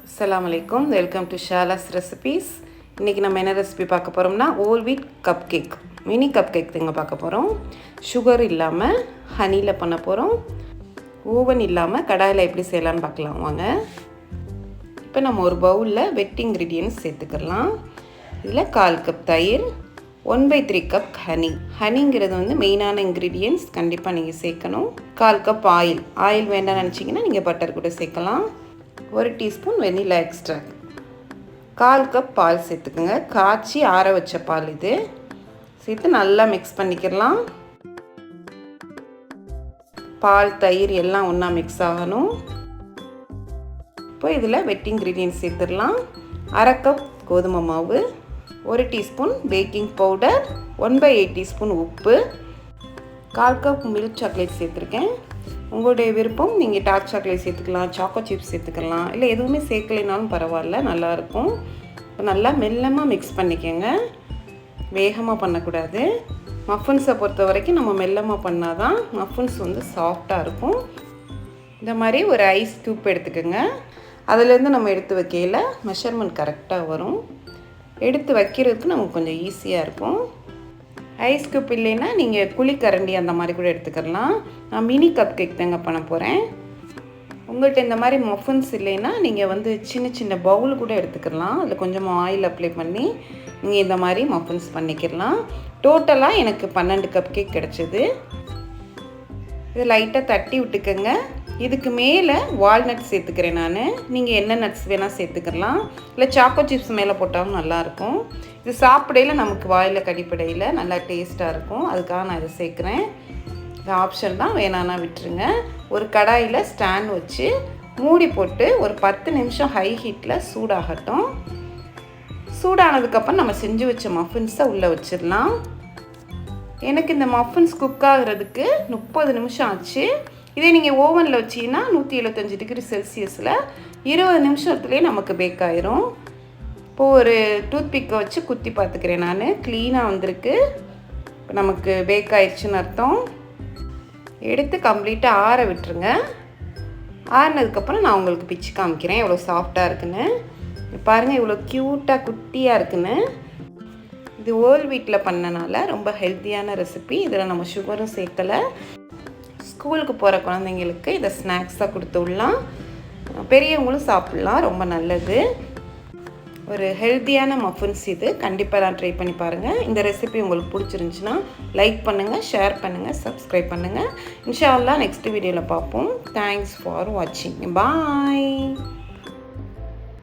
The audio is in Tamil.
Assalamu alaikum. Welcome to Shala's Recipes. இன்றைக்கி நம்ம என்ன ரெசிபி பார்க்க போகிறோம்னா ஓல் வீட் cup cake, mini cup cake தாங்க பார்க்க போகிறோம். சுகர் இல்லாமல் ஹனியில் பண்ண போகிறோம். ஓவன் இல்லாமல் கடாயில் எப்படி செய்யலான்னு பார்க்கலாம் வாங்க. இப்போ நம்ம ஒரு பவுலில் வெட் இன்க்ரீடியன்ட்ஸ் சேர்த்துக்கலாம். இதில் 1/4 கப் தயிர், 1/3 கப் ஹனி. ஹனிங்கிறது வந்து மெயினான இன்க்ரீடியன்ட்ஸ், கண்டிப்பாக நீங்கள் சேர்க்கணும். 1/4 கப் ஆயில் வேண்டாம்னு நினச்சிங்கன்னா நீங்கள் பட்டர் கூட சேர்க்கலாம். 1 டீஸ்பூன் வெனிலா எக்ஸ்ட்ராக்ட், 1/4 கப் பால் சேர்த்துக்குங்க. காய்ச்சி ஆற வச்ச பால் இது சேர்த்து நல்லா மிக்ஸ் பண்ணிக்கலாம். பால் தயிர் எல்லாம் ஒன்றா மிக்ஸ் ஆகணும். இப்போ இதில் வெட் இன்க்ரீடியன்ட்ஸ் சேர்த்துடலாம். 1/2 கப் கோதுமை மாவு, 1 டீஸ்பூன் பேக்கிங் பவுடர், 1/8 டீஸ்பூன் உப்பு, 1/4 கப் மில்க் சாக்லேட் சேர்த்துருக்கேன். உங்களுடைய விருப்பம், நீங்கள் டார்க் சாக்லேட் சேர்த்துக்கலாம், சாக்கோ சிப்ஸ் சேர்த்துக்கலாம், இல்லை எதுவுமே சேர்க்கலைனாலும் பரவாயில்ல, நல்லாயிருக்கும். இப்போ நல்லா மெல்லமாக மிக்ஸ் பண்ணிக்கோங்க, வேகமாக பண்ணக்கூடாது. மஃபின்ஸை பொறுத்த வரைக்கும் நம்ம மெல்லமாக பண்ணால் தான் மஃபின்ஸ் வந்து சாஃப்டாக இருக்கும். இந்த மாதிரி ஒரு ஐஸ் க்யூப் எடுத்துக்கோங்க. அதுலேருந்து நம்ம எடுத்து வைக்கையில் மெஷர்மெண்ட் கரெக்டாக வரும். எடுத்து வைக்கிறதுக்கு நமக்கு கொஞ்சம் ஈஸியாக இருக்கும். ஐஸ் க்யூப் இல்லைன்னா நீங்கள் குழிக்கரண்டி அந்த மாதிரி கூட எடுத்துக்கலாம். நான் மினி கப் கேக் தாங்க பண்ண போகிறேன். உங்கள்கிட்ட இந்த மாதிரி மஃபின்ஸ் இல்லைன்னா நீங்கள் வந்து சின்ன சின்ன பவுல் கூட எடுத்துக்கலாம். அதில் கொஞ்சமாக ஆயில் அப்ளை பண்ணி நீங்கள் இந்த மாதிரி மஃபின்ஸ் பண்ணிக்கலாம். டோட்டலாக எனக்கு 12 கப் கேக் கிடச்சிது. இது லைட்டாக தட்டி விட்டுக்கோங்க. இதுக்கு மேலே வால்நட் சேர்த்துக்கிறேன் நான். நீங்கள் என்ன நட்ஸ் வேணால் சேர்த்துக்கலாம், இல்லை சாக்கோ சிப்ஸ் மேலே போட்டாலும் நல்லாயிருக்கும். இது சாப்பிடையில் நமக்கு வாயில் கடிப்படையில் நல்லா டேஸ்ட்டாக இருக்கும், அதுக்காக நான் இதை சேர்க்குறேன். இது ஆப்ஷன் தான், வேணான்னா விட்டுருங்க. ஒரு கடாயில் ஸ்டாண்ட் வச்சு மூடி போட்டு ஒரு 10 நிமிஷம் ஹை ஹீட்டில் சூடாகட்டும். சூடானதுக்கப்புறம் நம்ம செஞ்சு வச்ச மஃபின்ஸை உள்ளே வச்சிடலாம். எனக்கு இந்த மஃபின்ஸ் குக் ஆகிறதுக்கு 30 நிமிஷம் ஆச்சு. இதே நீங்கள் ஓவனில் வச்சிங்கன்னா 175 டிகிரி செல்சியஸில் 20 நிமிஷத்துலேயே நமக்கு பேக் ஆயிரும். இப்போது ஒரு டூத் பிக்கை வச்சு குத்தி பார்த்துக்கிறேன் நான். க்ளீனாக வந்திருக்கு. இப்போ நமக்கு பேக் ஆயிடுச்சுன்னு அர்த்தம். எடுத்து கம்ப்ளீட்டாக ஆற விட்டுருங்க. ஆறினதுக்கப்புறம் நான் உங்களுக்கு பிச்சு காமிக்கிறேன் எவ்வளோ சாஃப்டாக இருக்குன்னு. பாருங்கள் இவ்வளோ க்யூட்டாக குட்டியாக இருக்குன்னு. இது ஹோல் வீட்டில் பண்ணனால ரொம்ப ஹெல்த்தியான ரெசிபி. இதில் நம்ம சுகரும் சேர்க்கலை. ஸ்கூலுக்கு போகிற குழந்தைங்களுக்கு இதை ஸ்நாக்ஸாக கொடுத்து விடலாம், பெரியவங்களும் சாப்பிட்லாம், ரொம்ப நல்லது. ஒரு ஹெல்த்தியான மஃபின்ஸ் இது. கண்டிப்பாக தான் ட்ரை பண்ணி பாருங்கள். இந்த ரெசிபி உங்களுக்கு பிடிச்சிருந்துச்சின்னா லைக் பண்ணுங்கள், ஷேர் பண்ணுங்கள், சப்ஸ்கிரைப் பண்ணுங்கள். இன்ஷா அல்லாஹ் நெக்ஸ்ட் வீடியோவில் பார்ப்போம். தேங்க்ஸ் ஃபார் வாட்சிங். பாய்.